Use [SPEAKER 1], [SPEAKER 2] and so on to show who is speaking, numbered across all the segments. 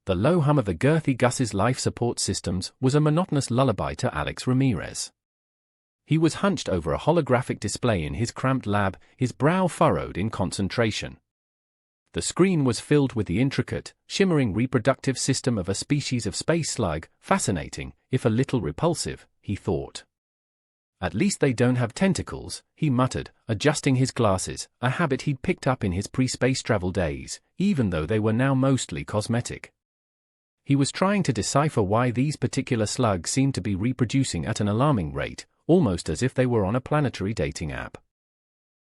[SPEAKER 1] The low hum of the girthy Gus's life support systems was a monotonous lullaby to Alex Ramirez. He was hunched over a holographic display in his cramped lab, his brow furrowed in concentration. The screen was filled with the intricate, shimmering reproductive system of a species of space slug, fascinating, if a little repulsive, he thought. At least they don't have tentacles, he muttered, adjusting his glasses, a habit he'd picked up in his pre-space travel days, even though they were now mostly cosmetic. He was trying to decipher why these particular slugs seemed to be reproducing at an alarming rate, almost as if they were on a planetary dating app.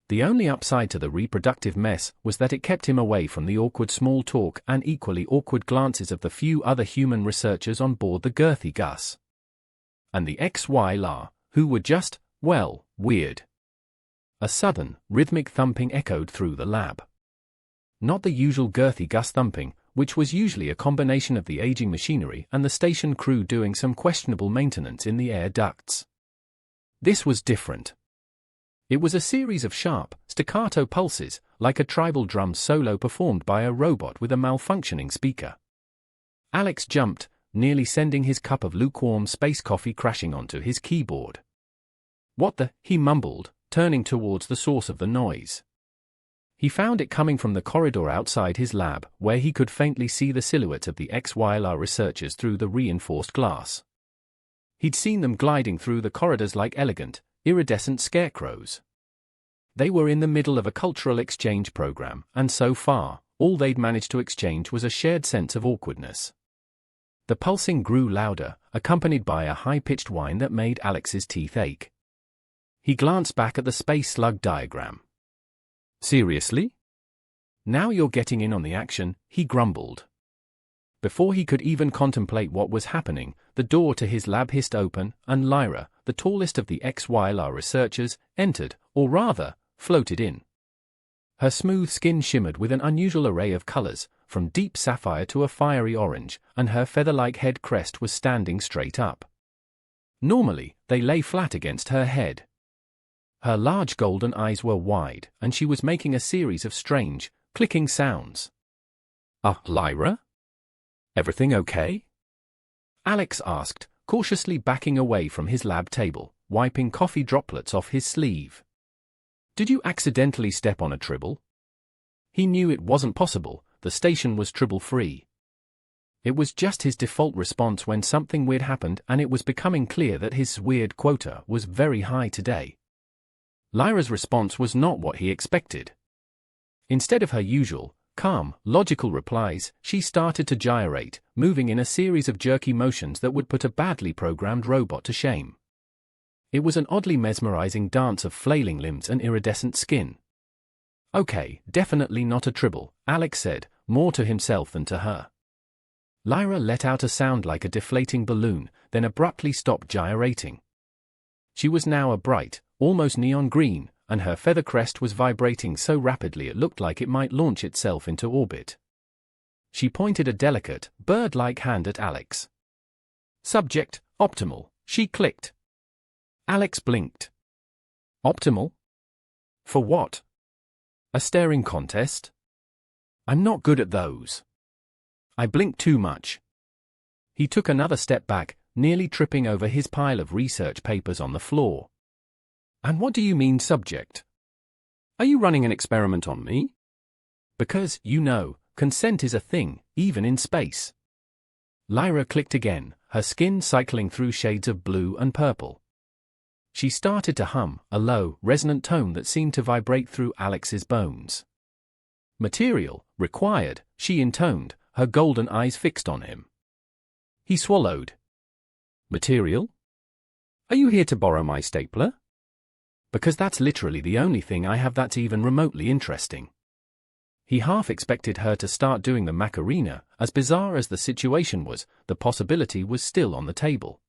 [SPEAKER 1] The only upside to the reproductive mess was that it kept him away from the awkward small talk and equally awkward glances of the few other human researchers on board the girthy Gus. And the HFY, who were just, well, weird. A sudden, rhythmic thumping echoed through the lab. Not the usual girthy Gus thumping, which was usually a combination of the aging machinery and the station crew doing some questionable maintenance in the air ducts. This was different. It was a series of sharp, staccato pulses, like a tribal drum solo performed by a robot with a malfunctioning speaker. Alex jumped, nearly sending his cup of lukewarm space coffee crashing onto his keyboard. "What the?" he mumbled, turning towards the source of the noise. He found it coming from the corridor outside his lab, where he could faintly see the silhouette of the HFY researchers through the reinforced glass. He'd seen them gliding through the corridors like elegant, iridescent scarecrows. They were in the middle of a cultural exchange program, and so far, all they'd managed to exchange was a shared sense of awkwardness. The pulsing grew louder, accompanied by a high-pitched whine that made Alex's teeth ache. He glanced back at the space slug diagram. "Seriously? Now you're getting in on the action," he grumbled. Before he could even contemplate what was happening, the door to his lab hissed open, and Lyra, the tallest of the HFY researchers, entered, or rather, floated in. Her smooth skin shimmered with an unusual array of colors, from deep sapphire to a fiery orange, and her feather-like head crest was standing straight up. Normally, they lay flat against her head. Her large golden eyes were wide, and she was making a series of strange, clicking sounds. Lyra? Everything okay?" Alex asked, cautiously backing away from his lab table, wiping coffee droplets off his sleeve. "Did you accidentally step on a tribble?" He knew it wasn't possible, the station was tribble-free. It was just his default response when something weird happened, and it was becoming clear that his weird quota was very high today. Lyra's response was not what he expected. Instead of her usual, calm, logical replies, she started to gyrate, moving in a series of jerky motions that would put a badly programmed robot to shame. It was an oddly mesmerizing dance of flailing limbs and iridescent skin. "Okay, definitely not a tribble," Alex said, more to himself than to her. Lyra let out a sound like a deflating balloon, then abruptly stopped gyrating. She was now a bright, almost neon green, and her feather crest was vibrating so rapidly it looked like it might launch itself into orbit. She pointed a delicate, bird-like hand at Alex. "Subject, optimal," she clicked. Alex blinked. "Optimal? For what? A staring contest? I'm not good at those. I blinked too much." He took another step back, nearly tripping over his pile of research papers on the floor. "And what do you mean, subject? Are you running an experiment on me? Because, you know, consent is a thing, even in space." Lyra clicked again, her skin cycling through shades of blue and purple. She started to hum, a low, resonant tone that seemed to vibrate through Alex's bones. "Material, required," she intoned, her golden eyes fixed on him. He swallowed. "Material? Are you here to borrow my stapler? Because that's literally the only thing I have that's even remotely interesting." He half expected her to start doing the Macarena. As bizarre as the situation was, the possibility was still on the table.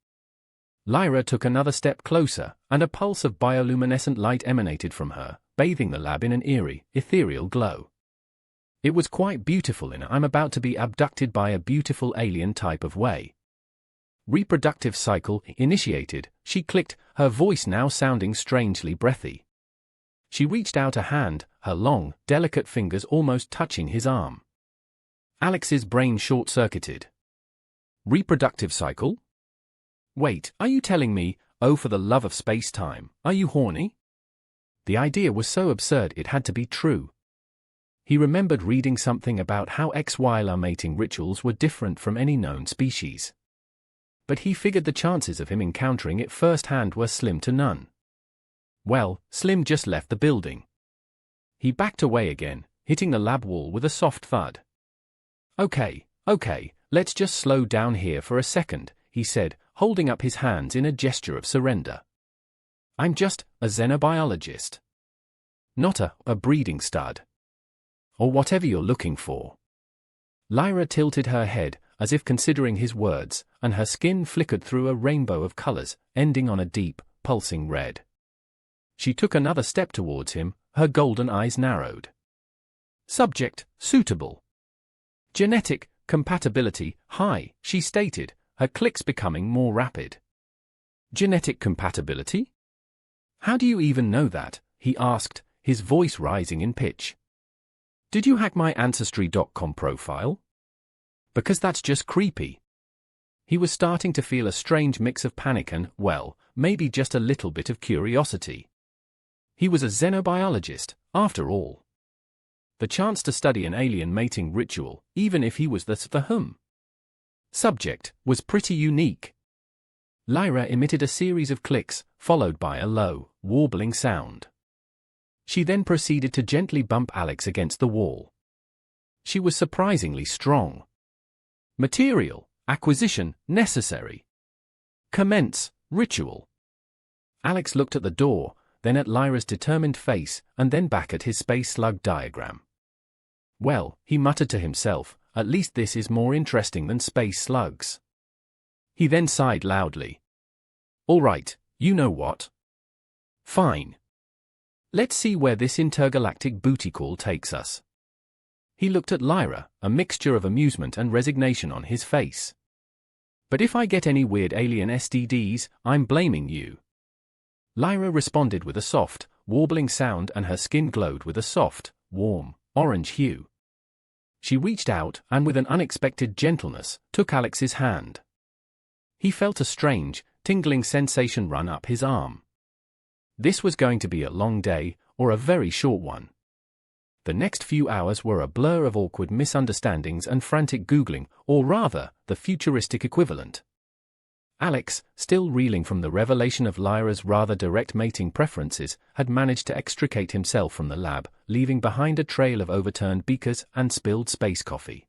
[SPEAKER 1] Lyra took another step closer, and a pulse of bioluminescent light emanated from her, bathing the lab in an eerie, ethereal glow. It was quite beautiful in "I'm about to be abducted by a beautiful alien" type of way. "Reproductive cycle initiated," she clicked, her voice now sounding strangely breathy. She reached out a hand, her long, delicate fingers almost touching his arm. Alex's brain short-circuited. Reproductive cycle? Wait, are you telling me, oh for the love of space-time, are you horny? The idea was so absurd it had to be true. He remembered reading something about how HFY mating rituals were different from any known species. But he figured the chances of him encountering it firsthand were slim to none. Well, Slim just left the building. He backed away again, hitting the lab wall with a soft thud. Okay, let's just slow down here for a second, he said, holding up his hands in a gesture of surrender. I'm just a xenobiologist. Not a breeding stud. Or whatever you're looking for. Lyra tilted her head, as if considering his words, and her skin flickered through a rainbow of colors, ending on a deep, pulsing red. She took another step towards him, her golden eyes narrowed. Subject, suitable. Genetic, compatibility, high, she stated, her clicks becoming more rapid. Genetic compatibility? How do you even know that? He asked, his voice rising in pitch. Did you hack my Ancestry.com profile? Because that's just creepy. He was starting to feel a strange mix of panic and, well, maybe just a little bit of curiosity. He was a xenobiologist, after all. The chance to study an alien mating ritual, even if he was the subject, was pretty unique. Lyra emitted a series of clicks, followed by a low, warbling sound. She then proceeded to gently bump Alex against the wall. She was surprisingly strong. Material, acquisition, necessary. Commence, ritual. Alex looked at the door, then at Lyra's determined face, and then back at his space slug diagram. Well, he muttered to himself, at least this is more interesting than space slugs. He then sighed loudly. All right, you know what? Fine. Let's see where this intergalactic booty call takes us. He looked at Lyra, a mixture of amusement and resignation on his face. But if I get any weird alien STDs, I'm blaming you. Lyra responded with a soft, warbling sound and her skin glowed with a soft, warm, orange hue. She reached out and with an unexpected gentleness, took Alex's hand. He felt a strange, tingling sensation run up his arm. This was going to be a long day, or a very short one. The next few hours were a blur of awkward misunderstandings and frantic Googling, or rather, the futuristic equivalent. Alex, still reeling from the revelation of Lyra's rather direct mating preferences, had managed to extricate himself from the lab, leaving behind a trail of overturned beakers and spilled space coffee.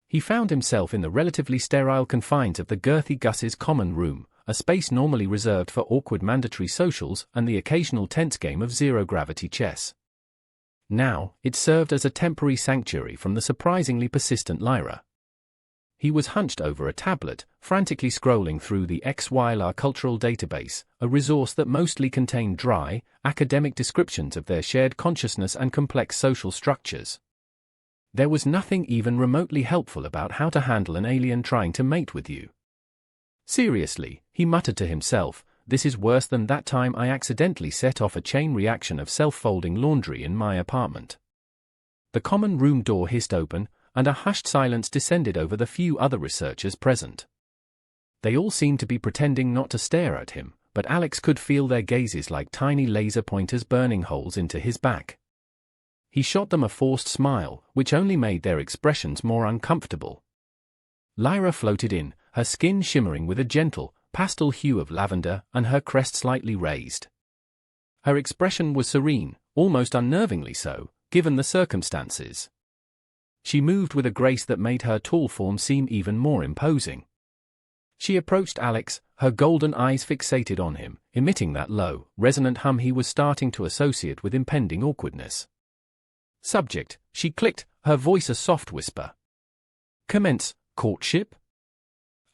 [SPEAKER 1] He found himself in the relatively sterile confines of the girthy Gus's common room, a space normally reserved for awkward mandatory socials and the occasional tense game of zero-gravity chess. Now, it served as a temporary sanctuary from the surprisingly persistent Lyra. He was hunched over a tablet, frantically scrolling through the HFY cultural database, a resource that mostly contained dry, academic descriptions of their shared consciousness and complex social structures. There was nothing even remotely helpful about how to handle an alien trying to mate with you. Seriously, he muttered to himself, this is worse than that time I accidentally set off a chain reaction of self-folding laundry in my apartment. The common room door hissed open, and a hushed silence descended over the few other researchers present. They all seemed to be pretending not to stare at him, but Alex could feel their gazes like tiny laser pointers burning holes into his back. He shot them a forced smile, which only made their expressions more uncomfortable. Lyra floated in, her skin shimmering with a gentle, pastel hue of lavender and her crest slightly raised. Her expression was serene, almost unnervingly so, given the circumstances. She moved with a grace that made her tall form seem even more imposing. She approached Alex, her golden eyes fixated on him, emitting that low, resonant hum he was starting to associate with impending awkwardness. Subject, she clicked, her voice a soft whisper. Commence, courtship?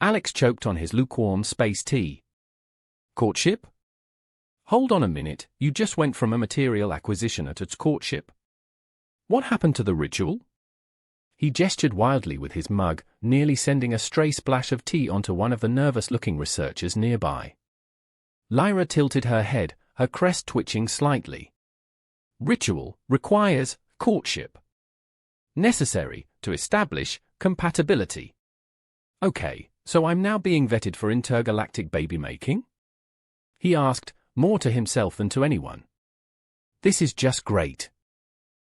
[SPEAKER 1] Alex choked on his lukewarm space tea. Courtship? Hold on a minute, you just went from a material acquisition to courtship. What happened to the ritual? He gestured wildly with his mug, nearly sending a stray splash of tea onto one of the nervous-looking researchers nearby. Lyra tilted her head, her crest twitching slightly. Ritual requires courtship. Necessary, to establish compatibility. Okay, so I'm now being vetted for intergalactic baby making? He asked, more to himself than to anyone. This is just great.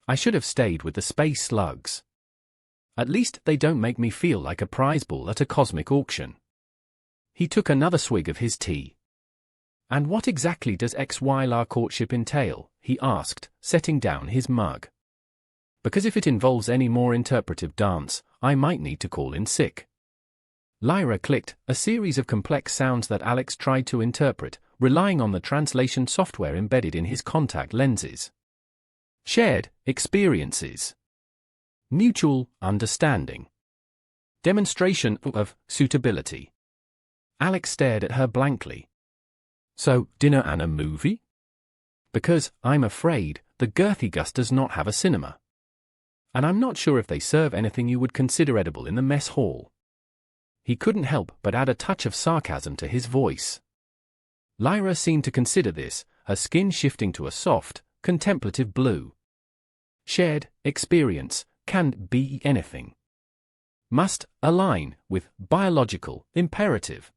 [SPEAKER 1] I should have stayed with the space slugs. At least they don't make me feel like a prize bull at a cosmic auction. He took another swig of his tea. And what exactly does HFY courtship entail? He asked, setting down his mug. Because if it involves any more interpretive dance, I might need to call in sick. Lyra clicked, a series of complex sounds that Alex tried to interpret, relying on the translation software embedded in his contact lenses. Shared experiences. Mutual understanding. Demonstration of suitability. Alex stared at her blankly. So, dinner and a movie? Because, I'm afraid, the Girthy Gus does not have a cinema. And I'm not sure if they serve anything you would consider edible in the mess hall. He couldn't help but add a touch of sarcasm to his voice. Lyra seemed to consider this, her skin shifting to a soft, contemplative blue. Shared experience can be anything. Must align with biological imperative.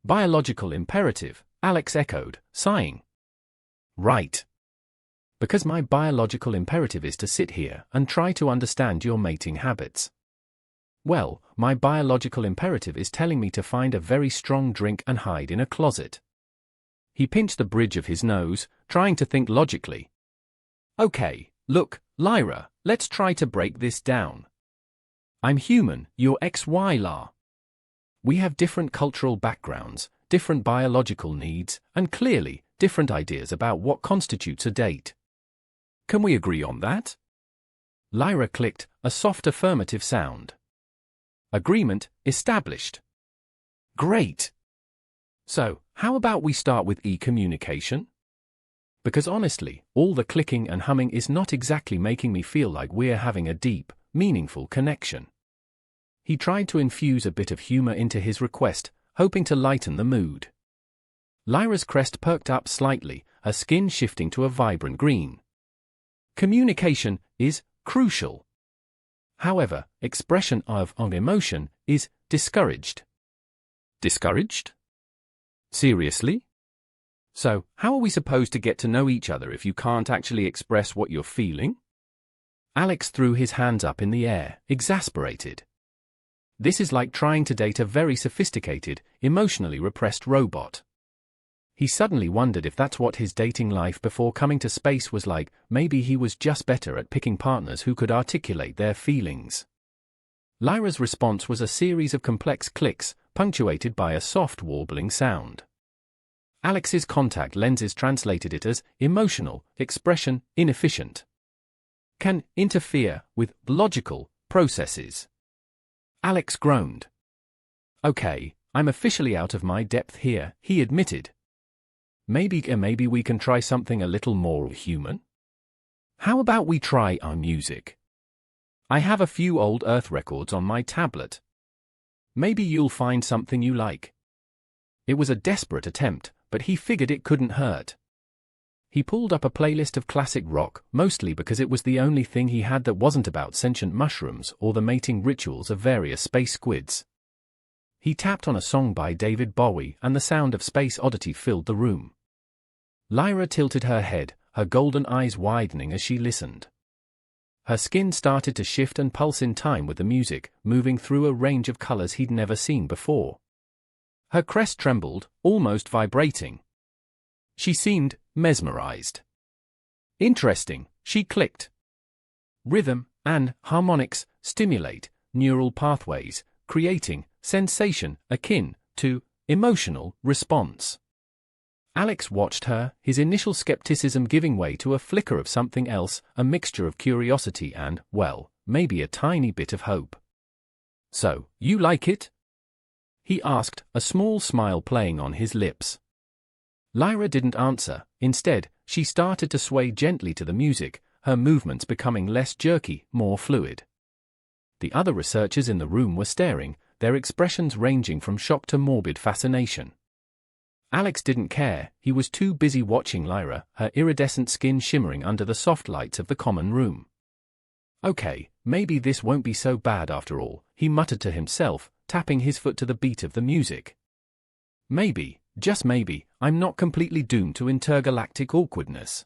[SPEAKER 1] Biological imperative, Alex echoed, sighing. Right. Because my biological imperative is to sit here and try to understand your mating habits. Well, my biological imperative is telling me to find a very strong drink and hide in a closet. He pinched the bridge of his nose, trying to think logically. Okay, look, Lyra, let's try to break this down. I'm human, you're HFY. We have different cultural backgrounds, different biological needs, and clearly, different ideas about what constitutes a date. Can we agree on that? Lyra clicked, a soft affirmative sound. Agreement established. Great. So, how about we start with e-communication? Because honestly, all the clicking and humming is not exactly making me feel like we're having a deep, meaningful connection. He tried to infuse a bit of humor into his request, hoping to lighten the mood. Lyra's crest perked up slightly, her skin shifting to a vibrant green. Communication is crucial. However, expression of emotion is discouraged. Discouraged? Seriously? So, how are we supposed to get to know each other if you can't actually express what you're feeling? Alex threw his hands up in the air, exasperated. This is like trying to date a very sophisticated, emotionally repressed robot. He suddenly wondered if that's what his dating life before coming to space was like. Maybe he was just better at picking partners who could articulate their feelings. Lyra's response was a series of complex clicks, punctuated by a soft warbling sound. Alex's contact lenses translated it as emotional expression inefficient. Can interfere with logical processes. Alex groaned. Okay, I'm officially out of my depth here, he admitted. Maybe we can try something a little more human? How about we try our music? I have a few old Earth records on my tablet. Maybe you'll find something you like. It was a desperate attempt, but he figured it couldn't hurt. He pulled up a playlist of classic rock, mostly because it was the only thing he had that wasn't about sentient mushrooms or the mating rituals of various space squids. He tapped on a song by David Bowie and the sound of Space Oddity filled the room. Lyra tilted her head, her golden eyes widening as she listened. Her skin started to shift and pulse in time with the music, moving through a range of colors he'd never seen before. Her crest trembled, almost vibrating. She seemed mesmerized. Interesting, she clicked. Rhythm and harmonics stimulate neural pathways, creating sensation akin to emotional response. Alex watched her, his initial skepticism giving way to a flicker of something else, a mixture of curiosity and, well, maybe a tiny bit of hope. So, you like it? He asked, a small smile playing on his lips. Lyra didn't answer. Instead, she started to sway gently to the music, her movements becoming less jerky, more fluid. The other researchers in the room were staring, their expressions ranging from shock to morbid fascination. Alex didn't care, he was too busy watching Lyra, her iridescent skin shimmering under the soft lights of the common room. Okay, maybe this won't be so bad after all, he muttered to himself, tapping his foot to the beat of the music. Maybe, just maybe, I'm not completely doomed to intergalactic awkwardness.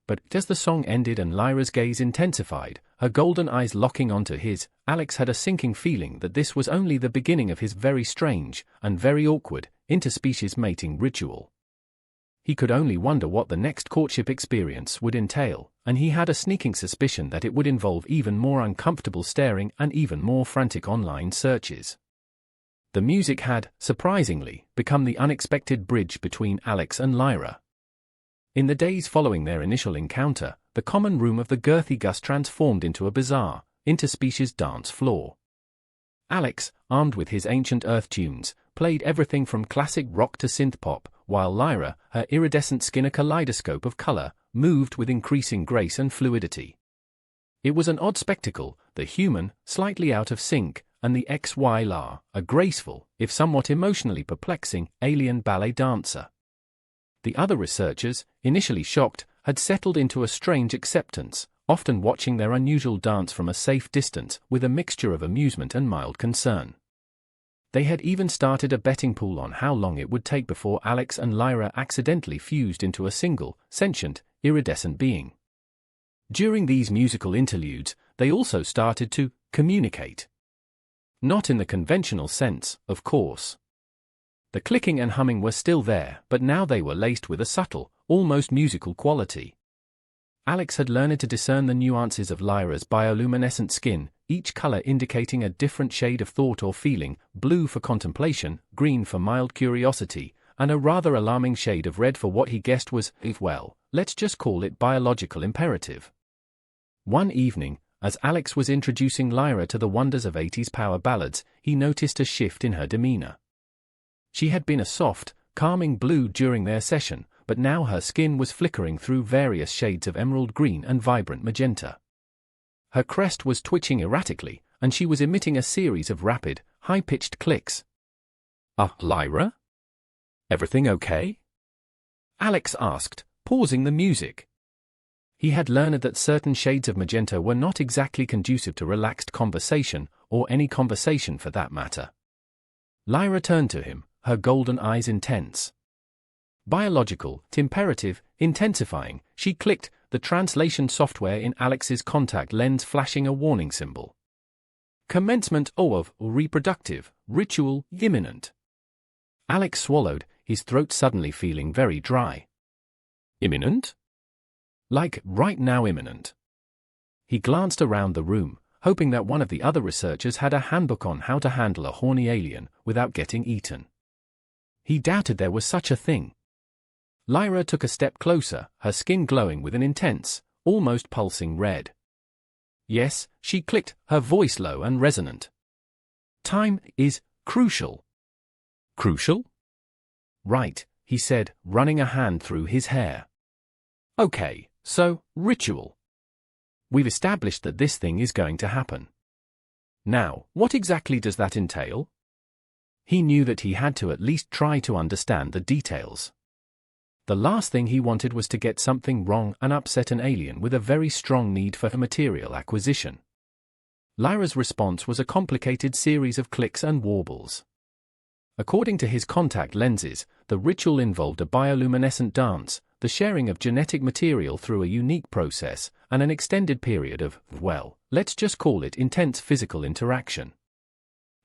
[SPEAKER 1] But as the song ended and Lyra's gaze intensified, her golden eyes locking onto his, Alex had a sinking feeling that this was only the beginning of his very strange, and very awkward, interspecies mating ritual. He could only wonder what the next courtship experience would entail, and he had a sneaking suspicion that it would involve even more uncomfortable staring and even more frantic online searches. The music had, surprisingly, become the unexpected bridge between Alex and Lyra. In the days following their initial encounter, the common room of the girthy Gus transformed into a bizarre, interspecies dance floor. Alex, armed with his ancient earth tunes, played everything from classic rock to synth pop, while Lyra, her iridescent skin a kaleidoscope of color, moved with increasing grace and fluidity. It was an odd spectacle, the human, slightly out of sync, and the HFY, a graceful, if somewhat emotionally perplexing, alien ballet dancer. The other researchers, initially shocked, had settled into a strange acceptance, often watching their unusual dance from a safe distance with a mixture of amusement and mild concern. They had even started a betting pool on how long it would take before Alex and Lyra accidentally fused into a single, sentient, iridescent being. During these musical interludes, they also started to communicate. Not in the conventional sense, of course. The clicking and humming were still there, but now they were laced with a subtle, almost musical quality. Alex had learned to discern the nuances of Lyra's bioluminescent skin, each color indicating a different shade of thought or feeling, blue for contemplation, green for mild curiosity, and a rather alarming shade of red for what he guessed was, well, let's just call it biological imperative. One evening, as Alex was introducing Lyra to the wonders of 80s power ballads, he noticed a shift in her demeanor. She had been a soft, calming blue during their session, but now her skin was flickering through various shades of emerald green and vibrant magenta. Her crest was twitching erratically, and she was emitting a series of rapid, high-pitched clicks. Lyra? Everything okay? Alex asked, pausing the music. He had learned that certain shades of magenta were not exactly conducive to relaxed conversation, or any conversation for that matter. Lyra turned to him, her golden eyes intense. Biological, imperative, intensifying, she clicked, the translation software in Alex's contact lens flashing a warning symbol. Commencement of reproductive ritual imminent. Alex swallowed, his throat suddenly feeling very dry. Imminent? Like, right now imminent. He glanced around the room, hoping that one of the other researchers had a handbook on how to handle a horny alien without getting eaten. He doubted there was such a thing. Lyra took a step closer, her skin glowing with an intense, almost pulsing red. Yes, she clicked, her voice low and resonant. Time is crucial. Crucial? Right, he said, running a hand through his hair. Okay, so, ritual. We've established that this thing is going to happen. Now, what exactly does that entail? He knew that he had to at least try to understand the details. The last thing he wanted was to get something wrong and upset an alien with a very strong need for material acquisition. Lyra's response was a complicated series of clicks and warbles. According to his contact lenses, the ritual involved a bioluminescent dance, the sharing of genetic material through a unique process, and an extended period of, well, let's just call it intense physical interaction.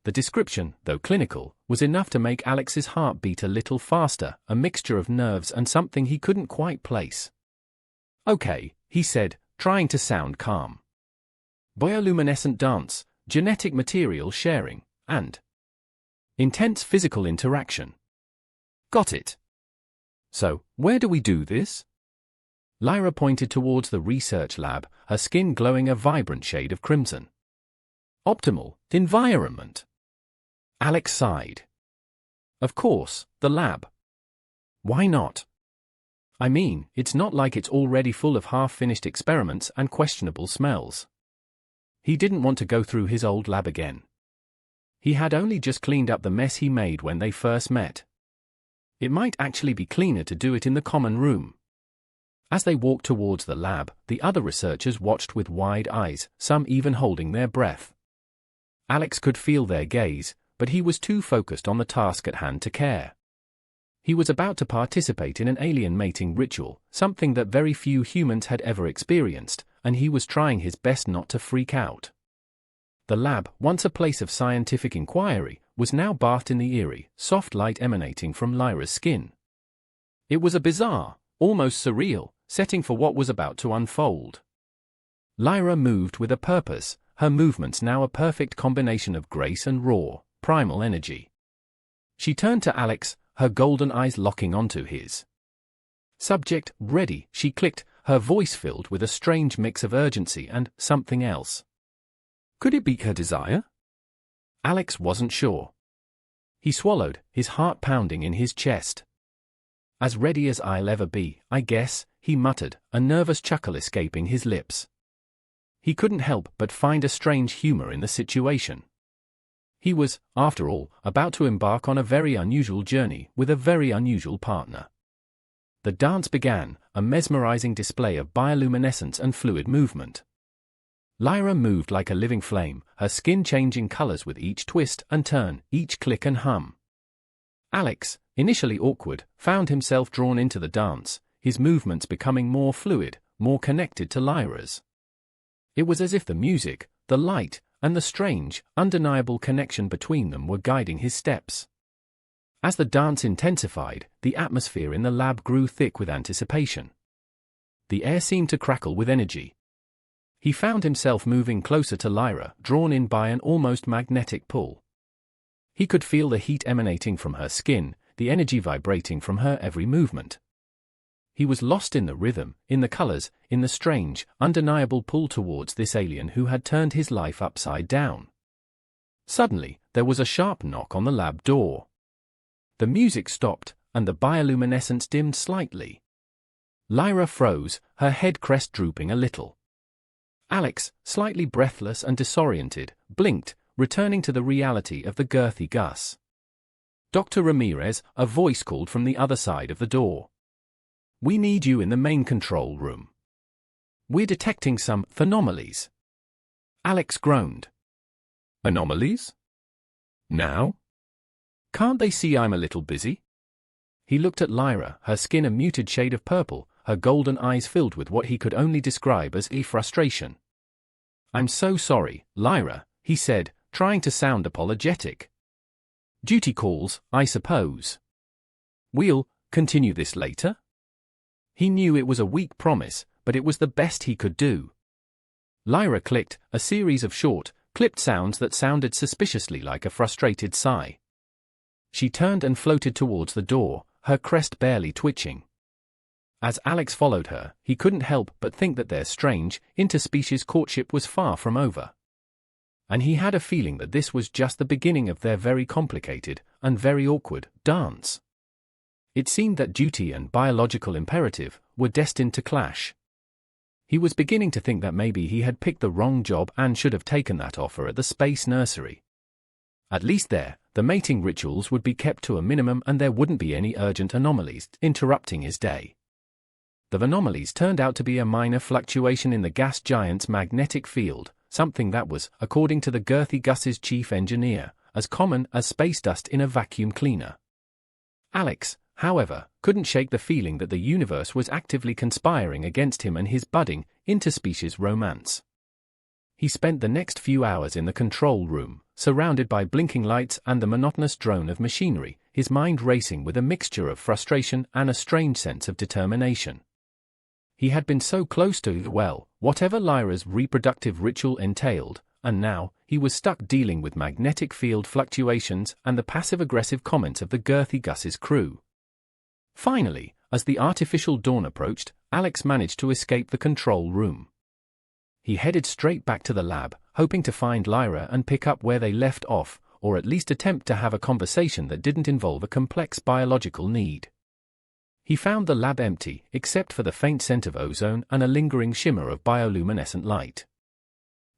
[SPEAKER 1] The description, though clinical, was enough to make Alex's heart beat a little faster, a mixture of nerves and something he couldn't quite place. Okay, he said, trying to sound calm. Bioluminescent dance, genetic material sharing, and intense physical interaction. Got it. So, where do we do this? Lyra pointed towards the research lab, her skin glowing a vibrant shade of crimson. Optimal environment. Alex sighed. Of course, the lab. Why not? I mean, it's not like it's already full of half-finished experiments and questionable smells. He didn't want to go through his old lab again. He had only just cleaned up the mess he made when they first met. It might actually be cleaner to do it in the common room. As they walked towards the lab, the other researchers watched with wide eyes, some even holding their breath. Alex could feel their gaze, but he was too focused on the task at hand to care. He was about to participate in an alien mating ritual, something that very few humans had ever experienced, and he was trying his best not to freak out. The lab, once a place of scientific inquiry, was now bathed in the eerie, soft light emanating from Lyra's skin. It was a bizarre, almost surreal, setting for what was about to unfold. Lyra moved with a purpose, her movements now a perfect combination of grace and raw, primal energy. She turned to Alex, her golden eyes locking onto his. "Subject, ready," she clicked, her voice filled with a strange mix of urgency and something else. Could it be her desire? Alex wasn't sure. He swallowed, his heart pounding in his chest. "As ready as I'll ever be, I guess," he muttered, a nervous chuckle escaping his lips. He couldn't help but find a strange humor in the situation. He was, after all, about to embark on a very unusual journey with a very unusual partner. The dance began, a mesmerizing display of bioluminescence and fluid movement. Lyra moved like a living flame, her skin changing colors with each twist and turn, each click and hum. Alex, initially awkward, found himself drawn into the dance, his movements becoming more fluid, more connected to Lyra's. It was as if the music, the light, and the strange, undeniable connection between them were guiding his steps. As the dance intensified, the atmosphere in the lab grew thick with anticipation. The air seemed to crackle with energy. He found himself moving closer to Lyra, drawn in by an almost magnetic pull. He could feel the heat emanating from her skin, the energy vibrating from her every movement. He was lost in the rhythm, in the colors, in the strange, undeniable pull towards this alien who had turned his life upside down. Suddenly, there was a sharp knock on the lab door. The music stopped, and the bioluminescence dimmed slightly. Lyra froze, her head crest drooping a little. Alex, slightly breathless and disoriented, blinked, returning to the reality of the girthy Gus. "Dr. Ramirez," a voice called from the other side of the door. "We need you in the main control room. We're detecting some anomalies." Alex groaned. "Anomalies? Now? Can't they see I'm a little busy?" He looked at Lyra, her skin a muted shade of purple, her golden eyes filled with what he could only describe as frustration. "I'm so sorry, Lyra," he said, trying to sound apologetic. "Duty calls, I suppose. We'll continue this later?" He knew it was a weak promise, but it was the best he could do. Lyra clicked, a series of short, clipped sounds that sounded suspiciously like a frustrated sigh. She turned and floated towards the door, her crest barely twitching. As Alex followed her, he couldn't help but think that their strange, interspecies courtship was far from over. And he had a feeling that this was just the beginning of their very complicated, and very awkward, dance. It seemed that duty and biological imperative were destined to clash. He was beginning to think that maybe he had picked the wrong job and should have taken that offer at the space nursery. At least there, the mating rituals would be kept to a minimum and there wouldn't be any urgent anomalies interrupting his day. The anomalies turned out to be a minor fluctuation in the gas giant's magnetic field, something that was, according to the girthy Gus's chief engineer, as common as space dust in a vacuum cleaner. Alex, however, couldn't shake the feeling that the universe was actively conspiring against him and his budding, interspecies romance. He spent the next few hours in the control room, surrounded by blinking lights and the monotonous drone of machinery, his mind racing with a mixture of frustration and a strange sense of determination. He had been so close to, well, whatever Lyra's reproductive ritual entailed, and now, he was stuck dealing with magnetic field fluctuations and the passive-aggressive comments of the girthy Gus's crew. Finally, as the artificial dawn approached, Alex managed to escape the control room. He headed straight back to the lab, hoping to find Lyra and pick up where they left off, or at least attempt to have a conversation that didn't involve a complex biological need. He found the lab empty, except for the faint scent of ozone and a lingering shimmer of bioluminescent light.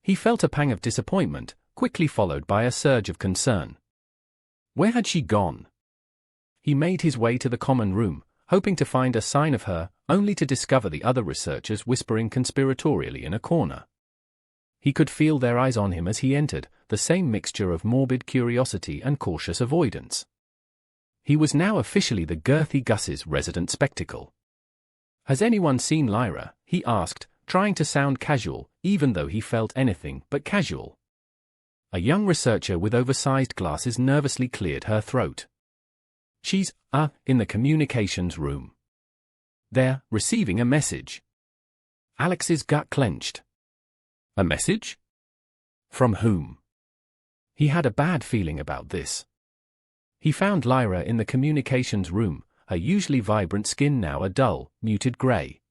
[SPEAKER 1] He felt a pang of disappointment, quickly followed by a surge of concern. Where had she gone? He made his way to the common room, hoping to find a sign of her, only to discover the other researchers whispering conspiratorially in a corner. He could feel their eyes on him as he entered, the same mixture of morbid curiosity and cautious avoidance. He was now officially the girthy Gus's resident spectacle. "Has anyone seen Lyra?" he asked, trying to sound casual, even though he felt anything but casual. A young researcher with oversized glasses nervously cleared her throat. "She's, in the communications room. They're receiving a message." Alex's gut clenched. A message? From whom? He had a bad feeling about this. He found Lyra in the communications room, her usually vibrant skin now a dull, muted gray.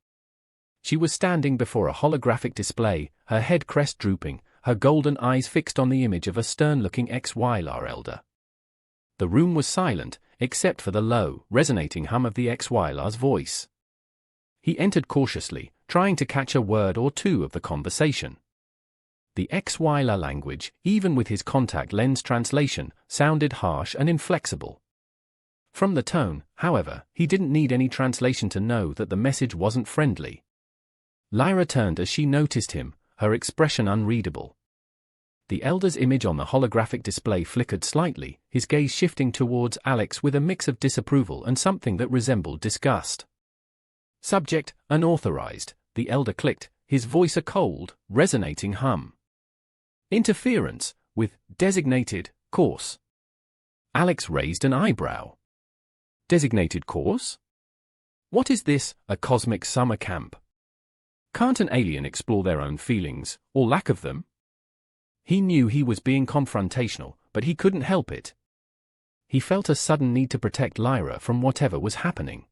[SPEAKER 1] She was standing before a holographic display, her head crest drooping, her golden eyes fixed on the image of a stern-looking HFY elder. The room was silent, except for the low, resonating hum of the HFY's voice. He entered cautiously, trying to catch a word or two of the conversation. The HFY language, even with his contact lens translation, sounded harsh and inflexible. From the tone, however, he didn't need any translation to know that the message wasn't friendly. Lyra turned as she noticed him, her expression unreadable. The elder's image on the holographic display flickered slightly, his gaze shifting towards Alex with a mix of disapproval and something that resembled disgust. "Subject, unauthorized," the elder clicked, his voice a cold, resonating hum. "Interference with designated course." Alex raised an eyebrow. "Designated course? What is this, a cosmic summer camp? Can't an alien explore their own feelings, or lack of them?" He knew he was being confrontational, but he couldn't help it. He felt a sudden need to protect Lyra from whatever was happening.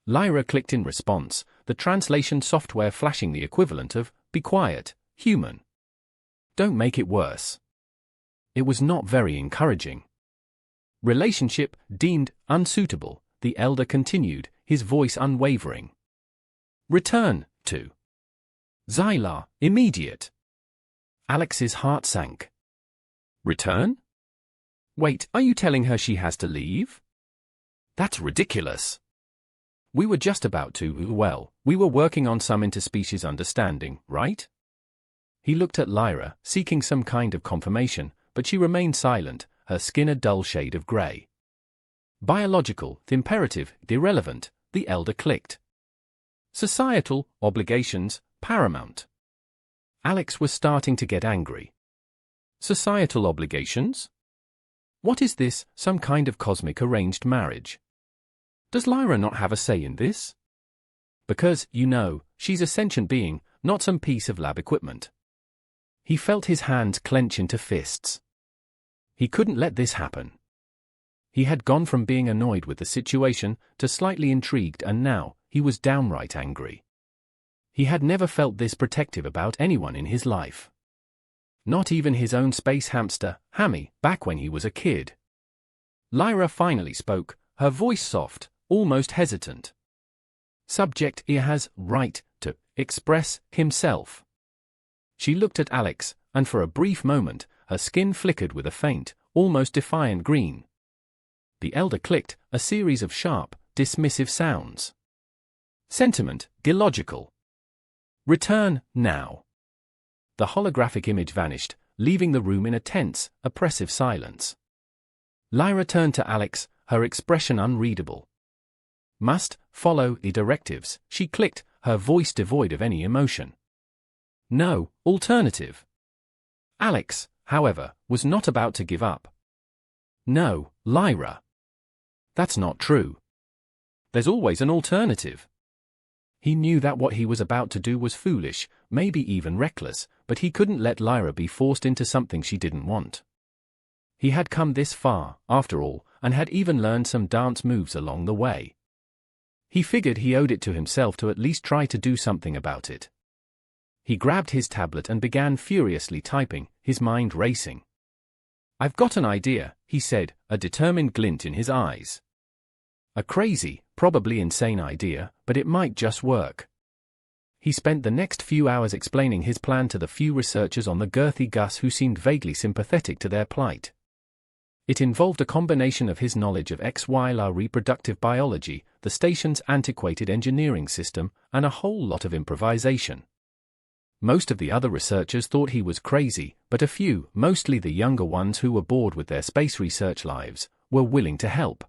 [SPEAKER 1] Lyra clicked in response, the translation software flashing the equivalent of, "Be quiet, human. Don't make it worse." It was not very encouraging. "Relationship deemed unsuitable," the elder continued, his voice unwavering. "Return to Xylar, immediate." Alex's heart sank. "Return? Wait, are you telling her she has to leave? That's ridiculous. We were just about to, we were working on some interspecies understanding, right?" He looked at Lyra, seeking some kind of confirmation, but she remained silent, her skin a dull shade of gray. "Biological, imperative, irrelevant," the elder clicked. "Societal obligations, paramount." Alex was starting to get angry. "Societal obligations? What is this, some kind of cosmic arranged marriage? Does Lyra not have a say in this? Because, she's a sentient being, not some piece of lab equipment." He felt his hands clench into fists. He couldn't let this happen. He had gone from being annoyed with the situation to slightly intrigued, and now, he was downright angry. He had never felt this protective about anyone in his life. Not even his own space hamster, Hammy, back when he was a kid. Lyra finally spoke, her voice soft, almost hesitant. "Subject here has right to express himself." She looked at Alex, and for a brief moment, her skin flickered with a faint, almost defiant green. The elder clicked, a series of sharp, dismissive sounds. "Sentiment, illogical. Return, now." The holographic image vanished, leaving the room in a tense, oppressive silence. Lyra turned to Alex, her expression unreadable. "Must follow the directives," she clicked, her voice devoid of any emotion. "No alternative." Alex, however, was not about to give up. "No, Lyra. That's not true. There's always an alternative." He knew that what he was about to do was foolish, maybe even reckless, but he couldn't let Lyra be forced into something she didn't want. He had come this far, after all, and had even learned some dance moves along the way. He figured he owed it to himself to at least try to do something about it. He grabbed his tablet and began furiously typing, his mind racing. "I've got an idea," he said, a determined glint in his eyes. A crazy, probably insane idea, but it might just work. He spent the next few hours explaining his plan to the few researchers on the girthy Gus who seemed vaguely sympathetic to their plight. It involved a combination of his knowledge of HFY reproductive biology, the station's antiquated engineering system, and a whole lot of improvisation. Most of the other researchers thought he was crazy, but a few, mostly the younger ones who were bored with their space research lives, were willing to help.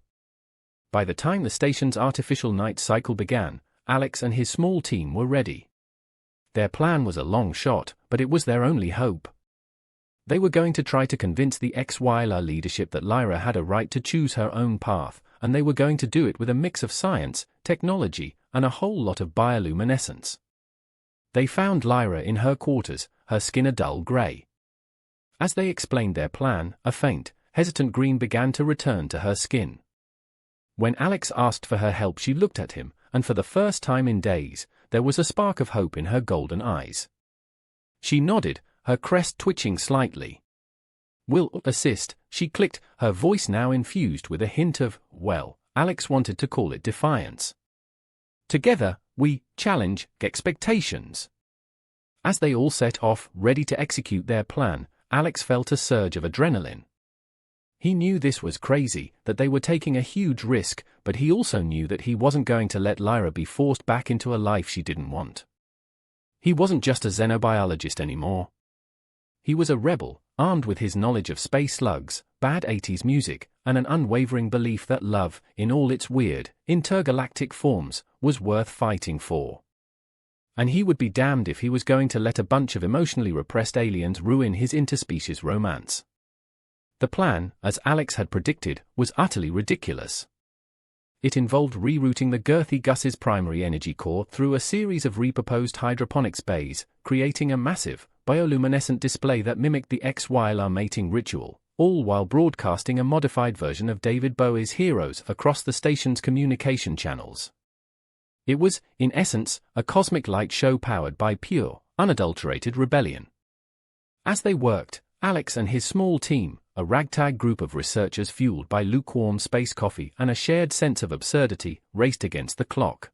[SPEAKER 1] By the time the station's artificial night cycle began, Alex and his small team were ready. Their plan was a long shot, but it was their only hope. They were going to try to convince the HFY leadership that Lyra had a right to choose her own path, and they were going to do it with a mix of science, technology, and a whole lot of bioluminescence. They found Lyra in her quarters, her skin a dull grey. As they explained their plan, a faint, hesitant green began to return to her skin. When Alex asked for her help, she looked at him, and for the first time in days, there was a spark of hope in her golden eyes. She nodded, her crest twitching slightly. "We'll assist," she clicked, her voice now infused with a hint of, well, Alex wanted to call it defiance. "Together, we challenge expectations." As they all set off, ready to execute their plan, Alex felt a surge of adrenaline. He knew this was crazy, that they were taking a huge risk, but he also knew that he wasn't going to let Lyra be forced back into a life she didn't want. He wasn't just a xenobiologist anymore. He was a rebel, armed with his knowledge of space slugs, bad 80s music, and an unwavering belief that love, in all its weird, intergalactic forms, was worth fighting for. And he would be damned if he was going to let a bunch of emotionally repressed aliens ruin his interspecies romance. The plan, as Alex had predicted, was utterly ridiculous. It involved rerouting the girthy Gus's primary energy core through a series of repurposed hydroponics bays, creating a massive, bioluminescent display that mimicked the HFY mating ritual, all while broadcasting a modified version of David Bowie's Heroes across the station's communication channels. It was, in essence, a cosmic light show powered by pure, unadulterated rebellion. As they worked, Alex and his small team, a ragtag group of researchers fueled by lukewarm space coffee and a shared sense of absurdity, raced against the clock.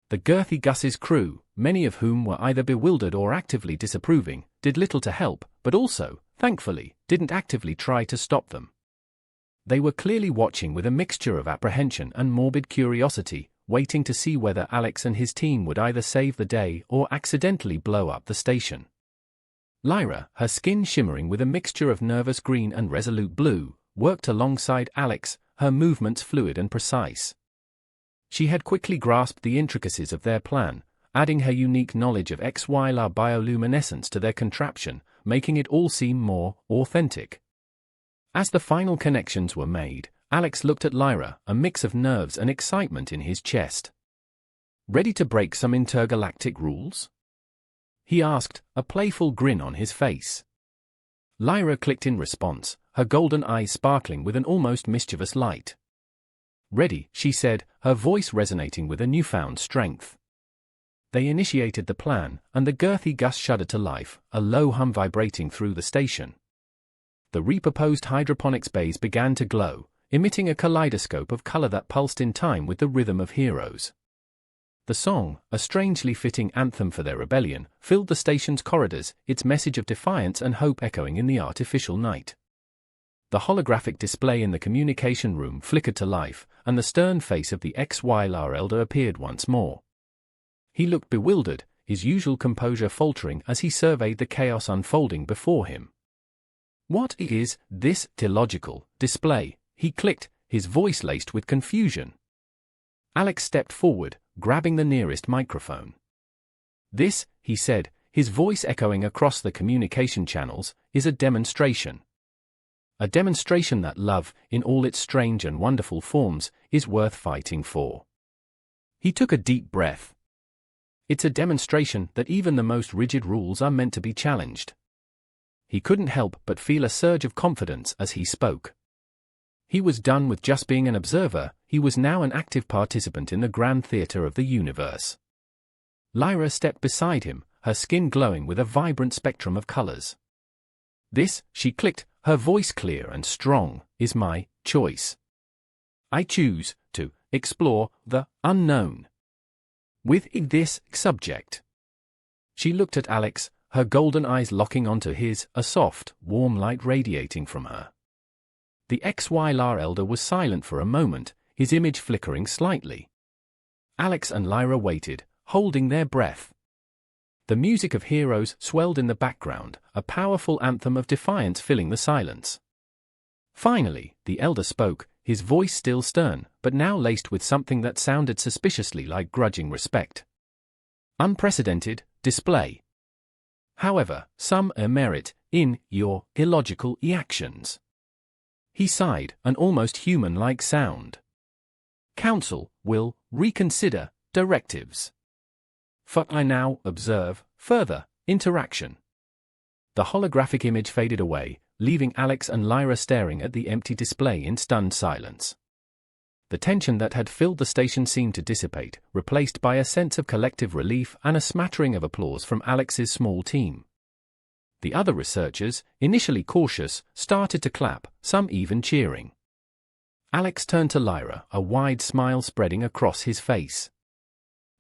[SPEAKER 1] The girthy Gus's crew, many of whom were either bewildered or actively disapproving, did little to help, but also, thankfully, didn't actively try to stop them. They were clearly watching with a mixture of apprehension and morbid curiosity, waiting to see whether Alex and his team would either save the day or accidentally blow up the station. Lyra, her skin shimmering with a mixture of nervous green and resolute blue, worked alongside Alex, her movements fluid and precise. She had quickly grasped the intricacies of their plan, adding her unique knowledge of HFY bioluminescence to their contraption, making it all seem more authentic. As the final connections were made, Alex looked at Lyra, a mix of nerves and excitement in his chest. "Ready to break some intergalactic rules?" he asked, a playful grin on his face. Lyra clicked in response, her golden eyes sparkling with an almost mischievous light. "Ready," she said, her voice resonating with a newfound strength. They initiated the plan, and the girthy Gus shuddered to life, a low hum vibrating through the station. The repurposed hydroponics bays began to glow, emitting a kaleidoscope of color that pulsed in time with the rhythm of Heroes. The song, a strangely fitting anthem for their rebellion, filled the station's corridors, its message of defiance and hope echoing in the artificial night. The holographic display in the communication room flickered to life, and the stern face of the HFY elder appeared once more. He looked bewildered, his usual composure faltering as he surveyed the chaos unfolding before him. "What is this illogical display?" he clicked, his voice laced with confusion. Alex stepped forward, grabbing the nearest microphone. "This," he said, his voice echoing across the communication channels, "is a demonstration. A demonstration that love, in all its strange and wonderful forms, is worth fighting for." He took a deep breath. "It's a demonstration that even the most rigid rules are meant to be challenged." He couldn't help but feel a surge of confidence as he spoke. He was done with just being an observer, he was now an active participant in the grand theater of the universe. Lyra stepped beside him, her skin glowing with a vibrant spectrum of colors. "This," she clicked, her voice clear and strong, "is my choice. I choose to explore the unknown with this subject." She looked at Alex, her golden eyes locking onto his, a soft, warm light radiating from her. The HFY elder was silent for a moment, his image flickering slightly. Alex and Lyra waited, holding their breath. The music of Heroes swelled in the background, a powerful anthem of defiance filling the silence. Finally, the elder spoke, his voice still stern, but now laced with something that sounded suspiciously like grudging respect. Unprecedented display. However, some merit in your illogical actions. He sighed, an almost human-like sound. Council will reconsider directives. For I now observe further interaction. The holographic image faded away, leaving Alex and Lyra staring at the empty display in stunned silence. The tension that had filled the station seemed to dissipate, replaced by a sense of collective relief and a smattering of applause from Alex's small team. The other researchers, initially cautious, started to clap, some even cheering. Alex turned to Lyra, a wide smile spreading across his face.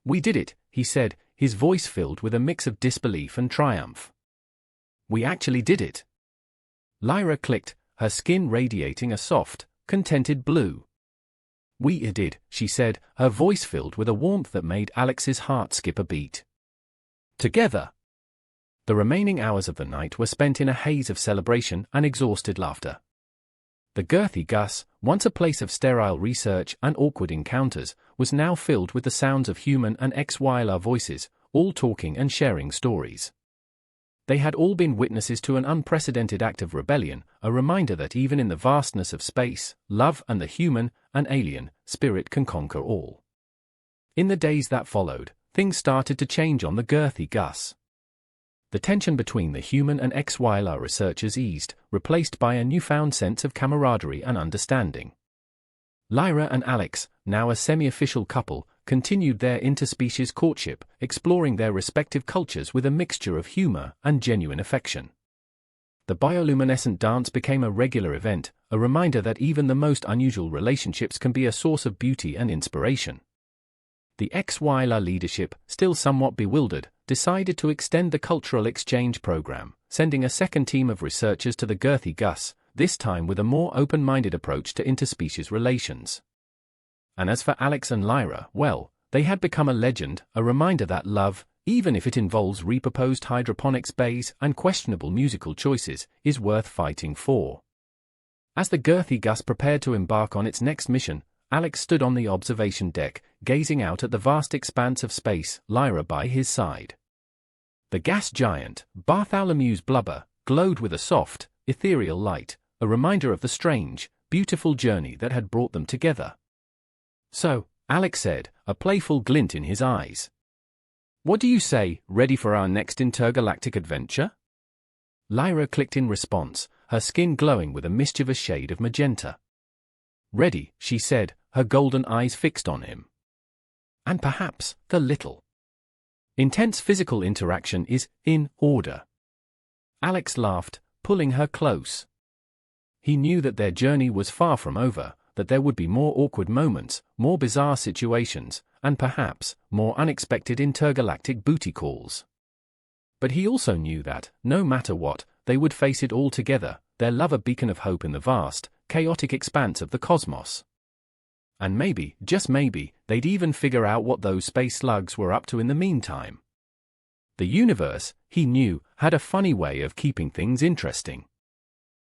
[SPEAKER 1] "We did it," he said, his voice filled with a mix of disbelief and triumph. "We actually did it." Lyra clicked, her skin radiating a soft, contented blue. "We did," she said, her voice filled with a warmth that made Alex's heart skip a beat. Together. The remaining hours of the night were spent in a haze of celebration and exhausted laughter. The girthy Gus, once a place of sterile research and awkward encounters, was now filled with the sounds of human and HFY voices, all talking and sharing stories. They had all been witnesses to an unprecedented act of rebellion, a reminder that even in the vastness of space, love and the human, and alien, spirit can conquer all. In the days that followed, things started to change on the girthy Gus. The tension between the human and HFY researchers eased, replaced by a newfound sense of camaraderie and understanding. Lyra and Alex, now a semi-official couple, continued their interspecies courtship, exploring their respective cultures with a mixture of humor and genuine affection. The bioluminescent dance became a regular event, a reminder that even the most unusual relationships can be a source of beauty and inspiration. The HFY leadership, still somewhat bewildered, decided to extend the cultural exchange program, sending a second team of researchers to the girthy Gus, this time with a more open-minded approach to interspecies relations. And as for Alex and Lyra, well, they had become a legend, a reminder that love, even if it involves repurposed hydroponics bays and questionable musical choices, is worth fighting for. As the girthy Gus prepared to embark on its next mission, Alex stood on the observation deck, gazing out at the vast expanse of space, Lyra by his side. The gas giant, Bartholomew's blubber, glowed with a soft, ethereal light, a reminder of the strange, beautiful journey that had brought them together. "So," Alex said, a playful glint in his eyes. "What do you say, ready for our next intergalactic adventure?" Lyra clicked in response, her skin glowing with a mischievous shade of magenta. "Ready," she said, her golden eyes fixed on him. "And perhaps, the little intense physical interaction is in order." Alex laughed, pulling her close. He knew that their journey was far from over, that there would be more awkward moments, more bizarre situations, and perhaps, more unexpected intergalactic booty calls. But he also knew that, no matter what, they would face it all together, their love a beacon of hope in the vast, chaotic expanse of the cosmos. And maybe, just maybe, they'd even figure out what those space slugs were up to in the meantime. The universe, he knew, had a funny way of keeping things interesting.